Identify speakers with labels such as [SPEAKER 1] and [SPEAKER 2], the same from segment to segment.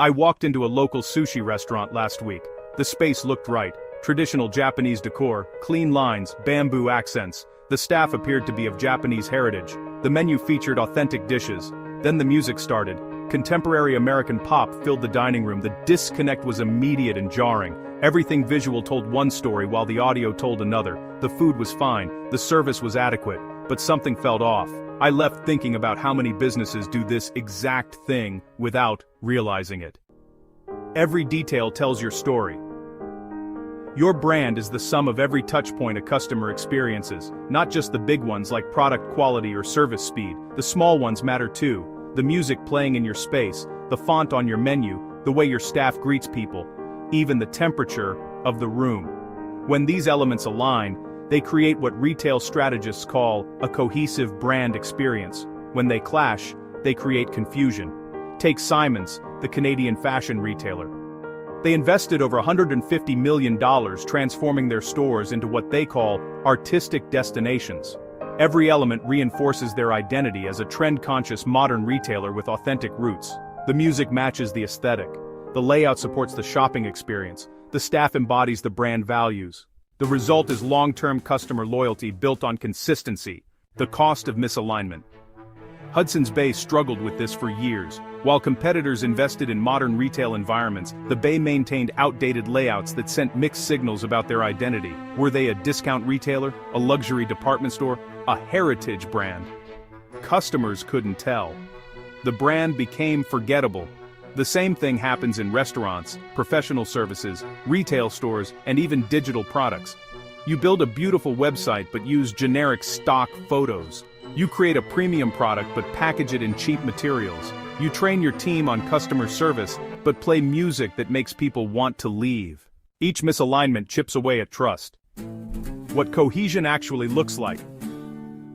[SPEAKER 1] I walked into a local sushi restaurant last week. The space looked right. Traditional Japanese decor, clean lines, bamboo accents. The staff appeared to be of Japanese heritage. The menu featured authentic dishes. Then the music started. Contemporary American pop filled the dining room. The disconnect was immediate and jarring. Everything visual told one story while the audio told another. The food was fine, the service was adequate, but something felt off. I left thinking about how many businesses do this exact thing without realizing it. Every detail tells your story. Your brand is the sum of every touchpoint a customer experiences, not just the big ones like product quality or service speed. The small ones matter too. The music playing in your space, the font on your menu, the way your staff greets people, even the temperature of the room. When these elements align, they create what retail strategists call a cohesive brand experience. When they clash, they create confusion. Take Simons, the Canadian fashion retailer. They invested over $150 million transforming their stores into what they call artistic destinations. Every element reinforces their identity as a trend-conscious modern retailer with authentic roots. The music matches the aesthetic. The layout supports the shopping experience. The staff embodies the brand values. The result is long-term customer loyalty built on consistency. The cost of misalignment. Hudson's Bay struggled with this for years. While competitors invested in modern retail environments, the Bay maintained outdated layouts that sent mixed signals about their identity. Were they a discount retailer, a luxury department store, a heritage brand? Customers couldn't tell. The brand became forgettable. The same thing happens in restaurants, professional services, retail stores, and even digital products. You build a beautiful website but use generic stock photos. You create a premium product but package it in cheap materials. You train your team on customer service but play music that makes people want to leave. Each misalignment chips away at trust. What cohesion actually looks like.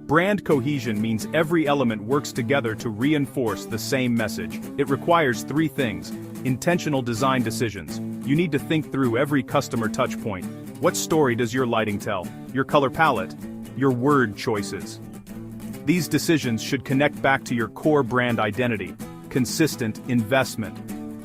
[SPEAKER 1] Brand cohesion means every element works together to reinforce the same message. It requires three things. Intentional design decisions. You need to think through every customer touchpoint. What story does your lighting tell? Your color palette? Your word choices? These decisions should connect back to your core brand identity. Consistent investment.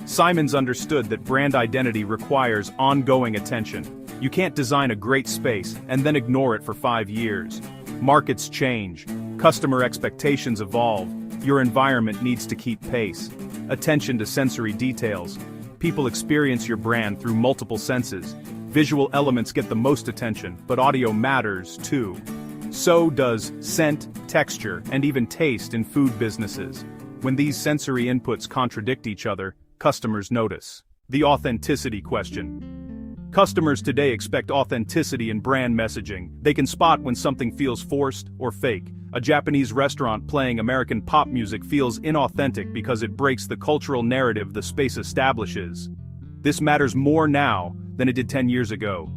[SPEAKER 1] Simons understood that brand identity requires ongoing attention. You can't design a great space and then ignore it for 5 years. Markets change. Customer expectations evolve. Your environment needs to keep pace. Attention to sensory details. People experience your brand through multiple senses. Visual elements get the most attention, but audio matters too. So does scent, texture, and even taste in food businesses. When these sensory inputs contradict each other, customers notice. The authenticity question. Customers today expect authenticity in brand messaging. They can spot when something feels forced or fake. A Japanese restaurant playing American pop music feels inauthentic because it breaks the cultural narrative the space establishes. This matters more now than it did 10 years ago.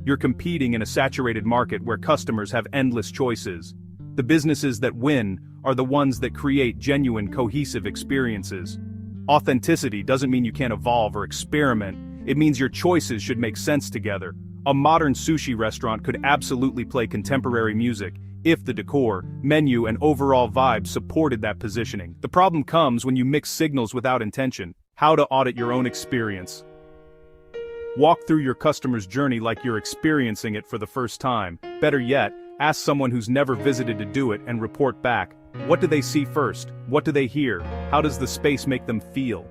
[SPEAKER 1] You're competing in a saturated market where customers have endless choices. The businesses that win are the ones that create genuine, cohesive experiences. Authenticity doesn't mean you can't evolve or experiment. It means your choices should make sense together. A modern sushi restaurant could absolutely play contemporary music if the decor, menu, and overall vibe supported that positioning. The problem comes when you mix signals without intention. How to audit your own experience. Walk through your customer's journey like you're experiencing it for the first time. Better yet, ask someone who's never visited to do it and report back. What do they see first? What do they hear? How does the space make them feel?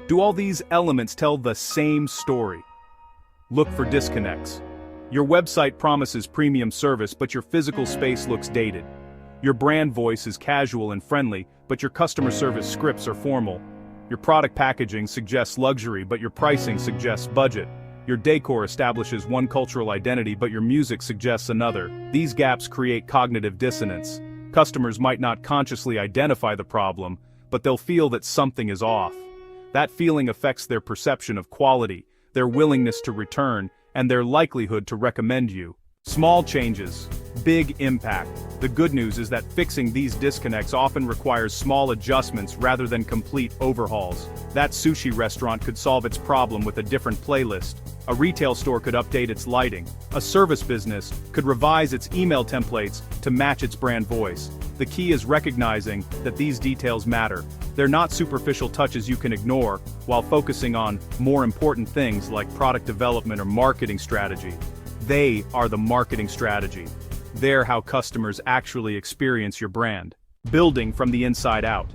[SPEAKER 1] Do all these elements tell the same story? Look for disconnects. Your website promises premium service, but your physical space looks dated. Your brand voice is casual and friendly, but your customer service scripts are formal. Your product packaging suggests luxury, but your pricing suggests budget. Your decor establishes one cultural identity, but your music suggests another. These gaps create cognitive dissonance. Customers might not consciously identify the problem, but they'll feel that something is off. That feeling affects their perception of quality, their willingness to return, and their likelihood to recommend you. Small changes, big impact. The good news is that fixing these disconnects often requires small adjustments rather than complete overhauls. That sushi restaurant could solve its problem with a different playlist. A retail store could update its lighting. A service business could revise its email templates to match its brand voice. The key is recognizing that these details matter. They're not superficial touches you can ignore, while focusing on more important things like product development or marketing strategy. They are the marketing strategy. They're how customers actually experience your brand. Building from the inside out.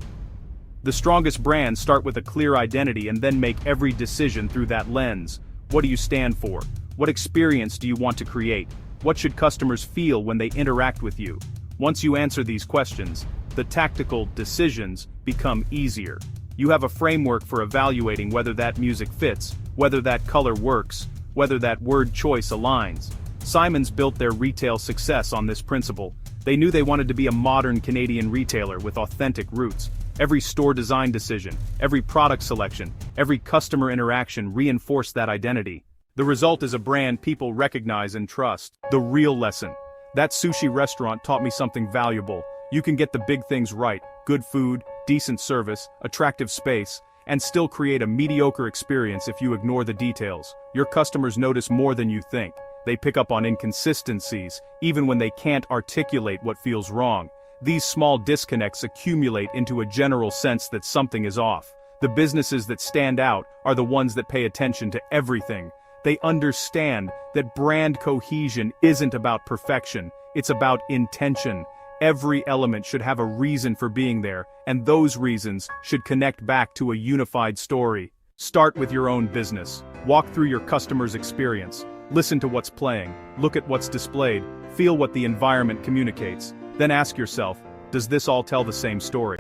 [SPEAKER 1] The strongest brands start with a clear identity and then make every decision through that lens. What do you stand for? What experience do you want to create? What should customers feel when they interact with you? Once you answer these questions, the tactical decisions become easier. You have a framework for evaluating whether that music fits, whether that color works, whether that word choice aligns. Simons built their retail success on this principle. They knew they wanted to be a modern Canadian retailer with authentic roots. Every store design decision, every product selection, every customer interaction reinforced that identity. The result is a brand people recognize and trust. The real lesson. That sushi restaurant taught me something valuable. You can get the big things right: good food, decent service, attractive space, and still create a mediocre experience if you ignore the details. Your customers notice more than you think. They pick up on inconsistencies, even when they can't articulate what feels wrong. These small disconnects accumulate into a general sense that something is off. The businesses that stand out are the ones that pay attention to everything. They understand that brand cohesion isn't about perfection, it's about intention. Every element should have a reason for being there, and those reasons should connect back to a unified story. Start with your own business. Walk through your customer's experience. Listen to what's playing, look at what's displayed, feel what the environment communicates. Then ask yourself, does this all tell the same story?